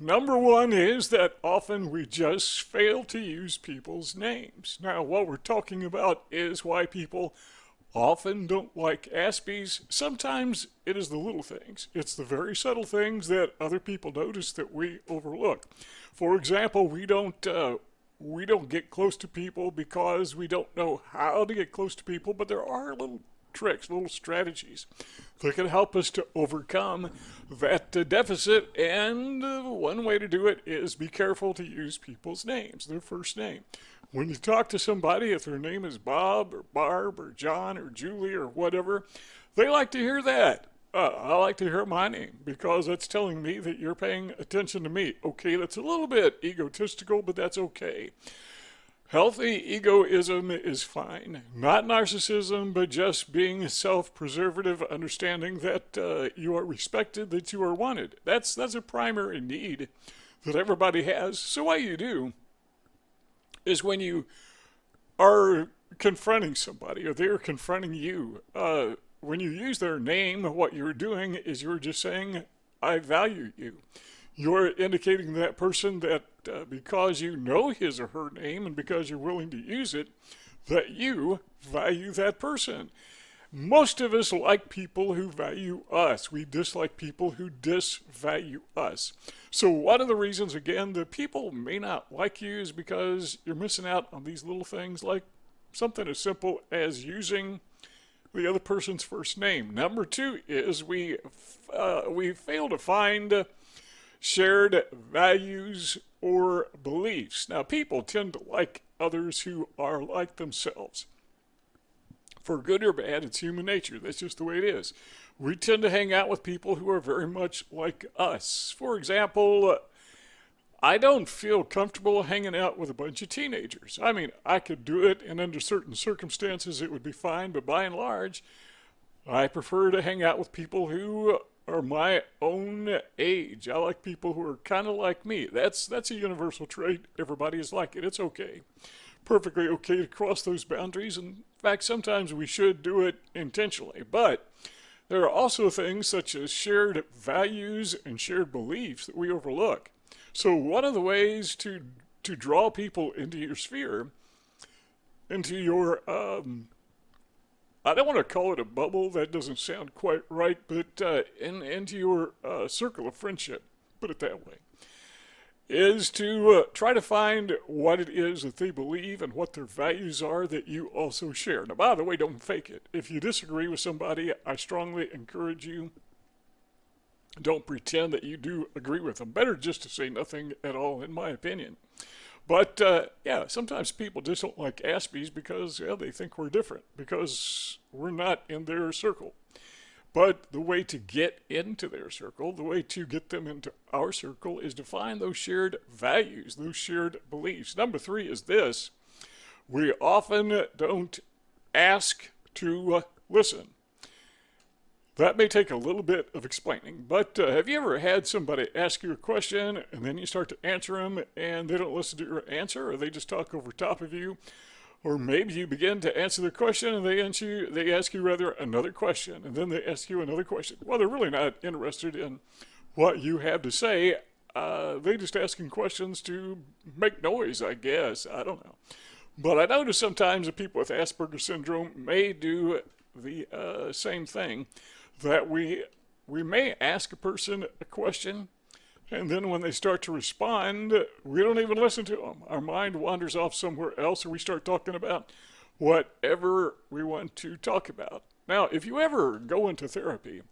Number one is that often we just fail to use people's names. Now, what we're talking about is why people often don't like Aspies. Sometimes it is the little things. It's the very subtle things that other people notice that we overlook. For example, we don't get close to people because we don't know how to get close to people, but there are little tricks, little strategies that can help us to overcome that deficit. And one way to do it is be careful to use people's names, their first name. When you talk to somebody, if their name is Bob or Barb or John or Julie or whatever, they like to hear that. I like to hear my name because that's telling me that you're paying attention to me. Okay, that's a little bit egotistical, but that's okay. Healthy egoism is fine. Not narcissism, but just being self-preservative, understanding that you are respected, that you are wanted. That's a primary need that everybody has. So what you do is when you are confronting somebody or they're confronting you, when you use their name, what you're doing is you're just saying, I value you. You're indicating to that person that because you know his or her name and because you're willing to use it, that you value that person. Most of us like people who value us. We dislike people who disvalue us. So one of the reasons, again, that people may not like you is because you're missing out on these little things like something as simple as using the other person's first name. Number two is we fail to find shared values or beliefs. Now, people tend to like others who are like themselves. For good or bad, it's human nature. That's just the way it is. We tend to hang out with people who are very much like us. For example, I don't feel comfortable hanging out with a bunch of teenagers. I mean, I could do it, and under certain circumstances it would be fine, but by and large, I prefer to hang out with people who are my own age. I like people who are kind of like me. That's a universal trait. Everybody is like it. It's okay. Perfectly okay to cross those boundaries. In fact, sometimes we should do it intentionally. But there are also things such as shared values and shared beliefs that we overlook. So one of the ways to draw people into your sphere, into your I don't want to call it a bubble, that doesn't sound quite right, but into your circle of friendship, put it that way, is to try to find what it is that they believe and what their values are that you also share. Now, by the way, don't fake it. If you disagree with somebody, I strongly encourage you, don't pretend that you do agree with them. Better just to say nothing at all, in my opinion. But yeah, sometimes people just don't like Aspies because they think we're different, because we're not in their circle. But the way to get into their circle, the way to get them into our circle, is to find those shared values, those shared beliefs. Number three is this: we often don't ask to listen. That may take a little bit of explaining, but have you ever had somebody ask you a question and then you start to answer them and they don't listen to your answer, or they just talk over top of you? Or maybe you begin to answer their question and they ask you rather another question, and then they ask you another question. Well, they're really not interested in what you have to say. They're just asking questions to make noise, I guess. I don't know. But I notice sometimes that people with Asperger syndrome may do the same thing, that we may ask a person a question, and then when they start to respond, we don't even listen to them. Our mind wanders off somewhere else, or we start talking about whatever we want to talk about. Now, if you ever go into therapy,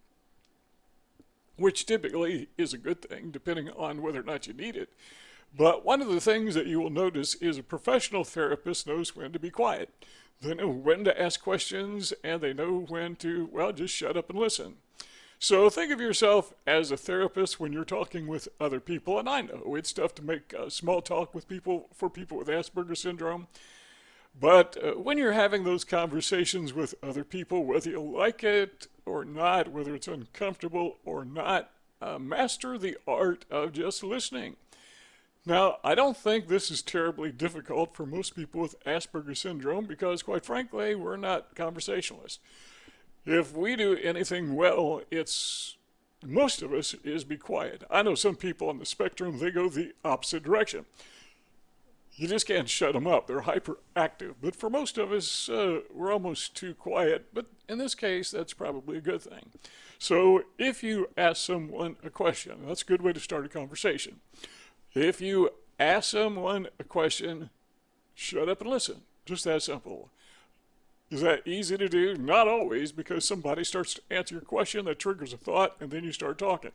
which typically is a good thing, depending on whether or not you need it, but one of the things that you will notice is a professional therapist knows when to be quiet. They know when to ask questions, and they know when to, well, just shut up and listen. So think of yourself as a therapist when you're talking with other people, and I know it's tough to make small talk with people, for people with Asperger syndrome, but when you're having those conversations with other people, whether you like it or not, whether it's uncomfortable or not, master the art of just listening. Now, I don't think this is terribly difficult for most people with Asperger syndrome because, quite frankly, we're not conversationalists. If we do anything well, it's most of us is be quiet. I know some people on the spectrum, they go the opposite direction. You just can't shut them up. They're hyperactive. But for most of us, we're almost too quiet. But in this case, that's probably a good thing. So if you ask someone a question, that's a good way to start a conversation. If you ask someone a question, shut up and listen. Just that simple. Is that easy to do? Not always, because somebody starts to answer your question that triggers a thought, and then you start talking.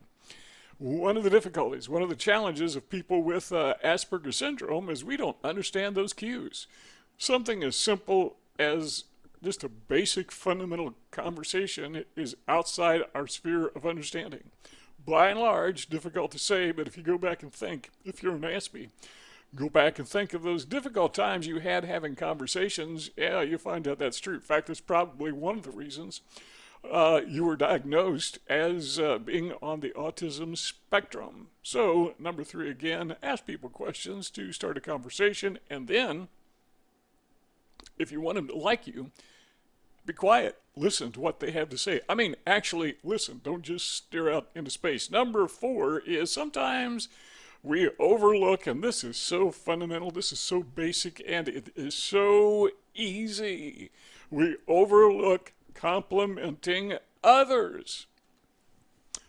One of the difficulties, one of the challenges of people with Asperger syndrome is we don't understand those cues. Something as simple as just a basic fundamental conversation is outside our sphere of understanding. By and large, difficult to say, but if you go back and think, if you're an Aspie, go back and think of those difficult times you had having conversations, yeah, you find out that's true. In fact, that's probably one of the reasons you were diagnosed as being on the autism spectrum. So, number 3 again, ask people questions to start a conversation, and then, if you want them to like you, be quiet. Listen to what they have to say. I mean, actually listen. Don't just stare out into space. Number 4 is sometimes we overlook, and this is so fundamental, this is so basic, and it is so easy. We overlook complimenting others.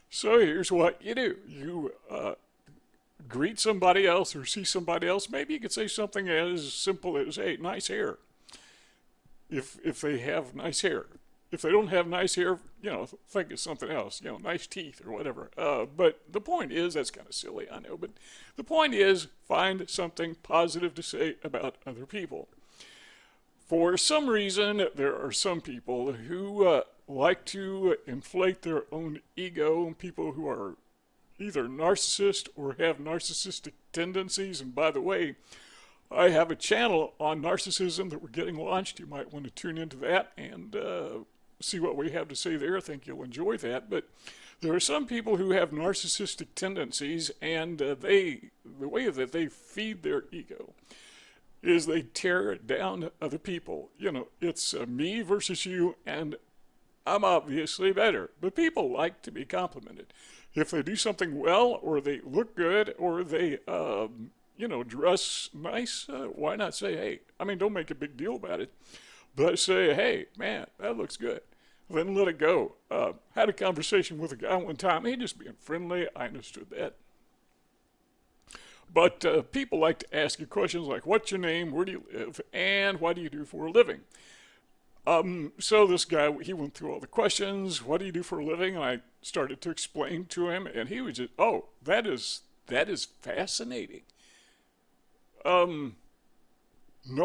So here's what you do. You greet somebody else or see somebody else. Maybe you could say something as simple as, hey, nice hair. If they have nice hair. If they don't have nice hair, think of something else, nice teeth or whatever. But the point is, that's kind of silly, I know, but the point is, find something positive to say about other people. For some reason, there are some people who like to inflate their own ego, people who are either narcissists or have narcissistic tendencies. And by the way, I have a channel on narcissism that we're getting launched. You might want to tune into that and see what we have to say there. I think you'll enjoy that. But there are some people who have narcissistic tendencies, and the way that they feed their ego is they tear down other people. It's me versus you, and I'm obviously better. But people like to be complimented. If they do something well, or they look good, or they dress nice, why not say, hey, don't make a big deal about it, but say, hey, man, that looks good. Then let it go. Had a conversation with a guy one time. He just being friendly. I understood that. But people like to ask you questions like, what's your name, where do you live, and what do you do for a living? So this guy, he went through all the questions. What do you do for a living? And I started to explain to him, and he was just, oh, that is fascinating. No,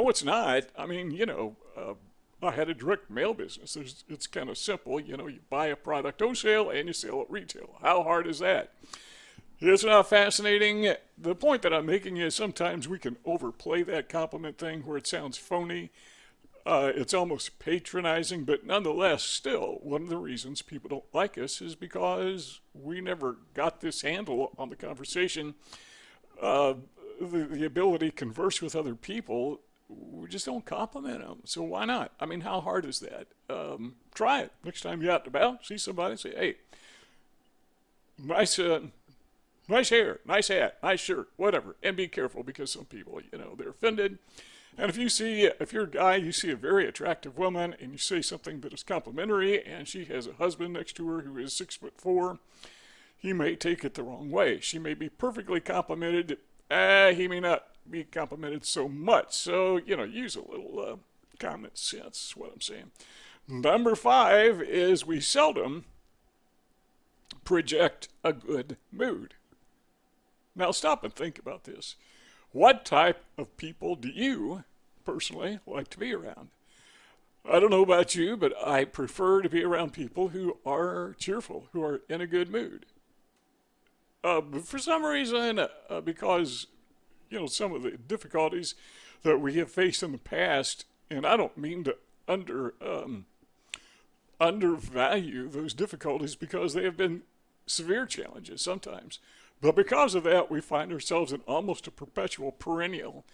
it's not. I had a direct mail business. It's kind of simple. You buy a product wholesale and you sell it retail. How hard is that? It's not fascinating. The point that I'm making is sometimes we can overplay that compliment thing where it sounds phony. It's almost patronizing, but nonetheless, still, one of the reasons people don't like us is because we never got this handle on the conversation. The ability to converse with other people, we just don't compliment them. So why not? How hard is that? Try it. Next time you're out and about, see somebody, say, hey, nice hair, nice hat, nice shirt, whatever. And be careful because some people, they're offended. And if you're a guy, you see a very attractive woman and you say something that is complimentary and she has a husband next to her who is 6'4", he may take it the wrong way. She may be perfectly complimented. He may not be complimented so much. So, use a little common sense is what I'm saying. Number 5 is we seldom project a good mood. Now stop and think about this. What type of people do you personally like to be around? I don't know about you, but I prefer to be around people who are cheerful, who are in a good mood. But for some reason, because, some of the difficulties that we have faced in the past, and I don't mean to undervalue those difficulties because they have been severe challenges sometimes. But because of that, we find ourselves in almost a perpetual, perennial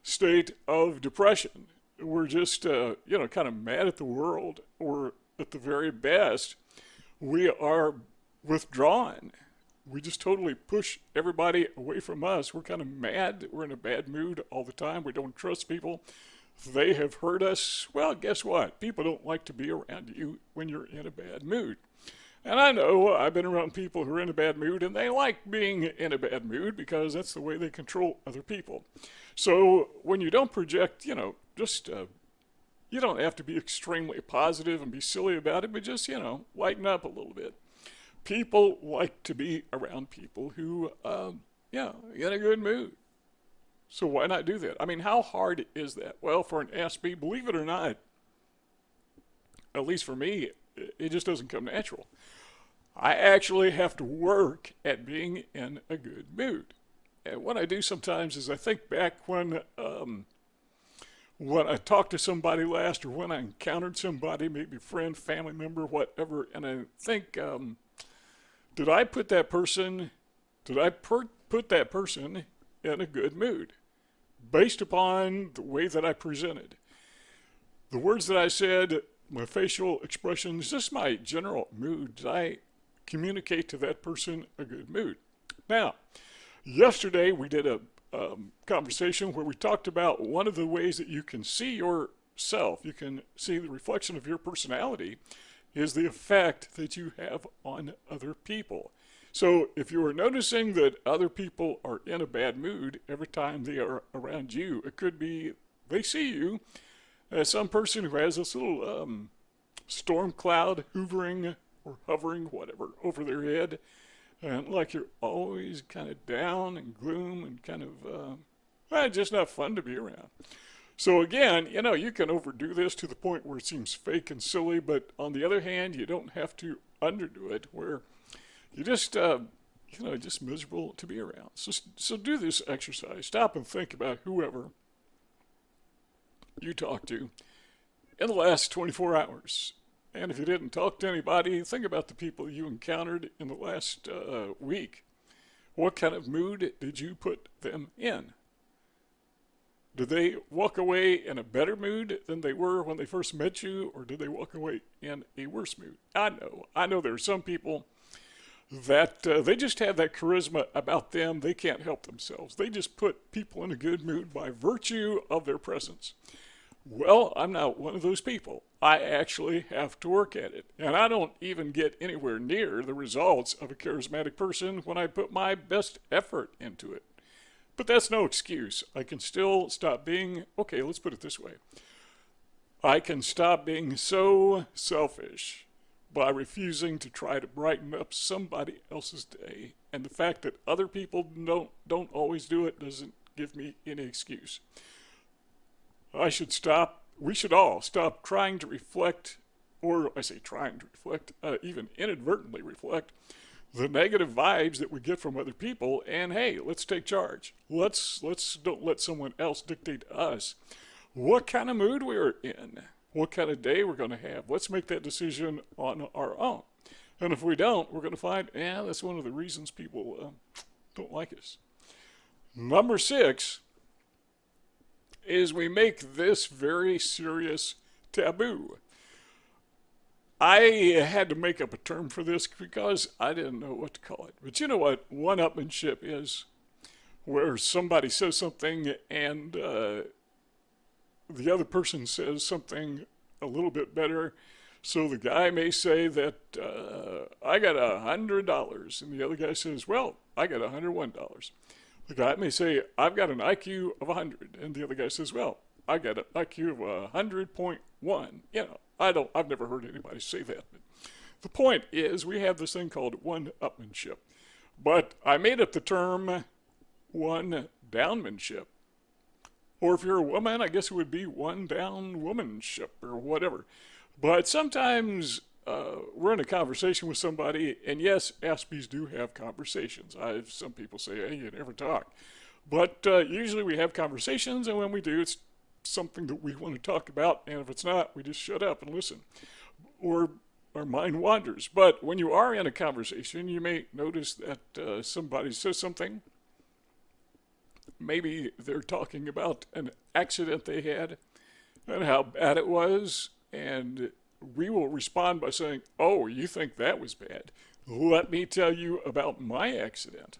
state of depression. We're just, kind of mad at the world, or at the very best, we are withdrawn. We just totally push everybody away from us. We're kind of mad. We're in a bad mood all the time. We don't trust people. They have hurt us. Well, guess what? People don't like to be around you when you're in a bad mood. And I know I've been around people who are in a bad mood, and they like being in a bad mood because that's the way they control other people. So when you don't project, just you don't have to be extremely positive and be silly about it, but just, lighten up a little bit. People like to be around people who, in a good mood. So why not do that? I mean, how hard is that? Well, for an Aspie, believe it or not, at least for me, it just doesn't come natural. I actually have to work at being in a good mood. And what I do sometimes is I think back when I talked to somebody last, or when I encountered somebody, maybe friend, family member, whatever, and I think, did I put that person in a good mood based upon the way that I presented? The words that I said, my facial expressions, just my general mood. Did I communicate to that person a good mood? Now, yesterday we did a conversation where we talked about one of the ways that you can see yourself, you can see the reflection of your personality, is the effect that you have on other people. So if you are noticing that other people are in a bad mood every time they are around you, it could be they see you as some person who has this little storm cloud hovering or hovering, whatever, over their head, and like you're always kind of down and gloom and kind of just not fun to be around. So again, you can overdo this to the point where it seems fake and silly, but on the other hand, you don't have to underdo it where you just, just miserable to be around. So do this exercise. Stop and think about whoever you talk to in the last 24 hours. And if you didn't talk to anybody, think about the people you encountered in the last week. What kind of mood did you put them in? Did they walk away in a better mood than they were when they first met you, or did they walk away in a worse mood? I know there are some people that they just have that charisma about them. They can't help themselves. They just put people in a good mood by virtue of their presence. Well, I'm not one of those people. I actually have to work at it. And I don't even get anywhere near the results of a charismatic person when I put my best effort into it. But that's no excuse. I can still stop being, okay, let's put it this way. I can stop being so selfish by refusing to try to brighten up somebody else's day. And the fact that other people don't always do it doesn't give me any excuse. We should all stop trying to reflect, or I say trying to reflect, even inadvertently reflect, the negative vibes that we get from other people, and hey, let's take charge. Let's don't let someone else dictate to us what kind of mood we're in, what kind of day we're going to have. Let's make that decision on our own. And if we don't, we're going to find, that's one of the reasons people don't like us. Number 6 is we make this very serious taboo. I had to make up a term for this because I didn't know what to call it. But you know what one-upmanship is? Where somebody says something and the other person says something a little bit better. So the guy may say that I got $100, and the other guy says, well, I got $101. The guy may say, I've got an IQ of 100, and the other guy says, well, I got an IQ of 100.1. I've never heard anybody say that. But the point is, we have this thing called one-upmanship. But I made up the term one-downmanship. Or if you're a woman, I guess it would be one-down-womanship or whatever. But sometimes we're in a conversation with somebody, and yes, Aspies do have conversations. Some people say, hey, you never talk. But usually we have conversations, and when we do, it's something that we want to talk about, and if it's not, we just shut up and listen. Or our mind wanders. But when you are in a conversation, you may notice that somebody says something. Maybe they're talking about an accident they had and how bad it was, and we will respond by saying, oh, you think that was bad? Let me tell you about my accident.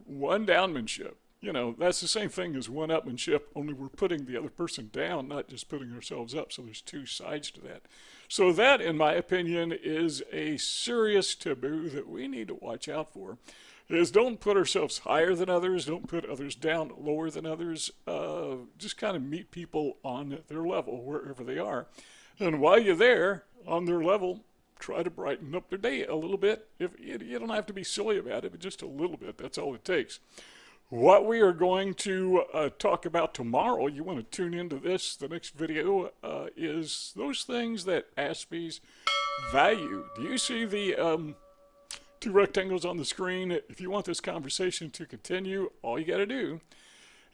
One downmanship. You know, that's the same thing as one upmanship, only we're putting the other person down, not just putting ourselves up. So there's two sides to that. So that, in my opinion, is a serious taboo that we need to watch out for. Is don't put ourselves higher than others, don't put others down lower than others. Just kind of meet people on their level wherever they are. And while you're there on their level, try to brighten up their day a little bit. If you don't have to be silly about it, but just a little bit. That's all it takes. What we are going to talk about tomorrow, you want to tune into this, the next video, is those things that Aspies value. Do you see the two rectangles on the screen? If you want this conversation to continue, all you got to do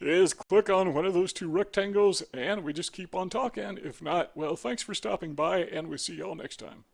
is click on one of those two rectangles and we just keep on talking. If not, well, thanks for stopping by and we'll see y'all next time.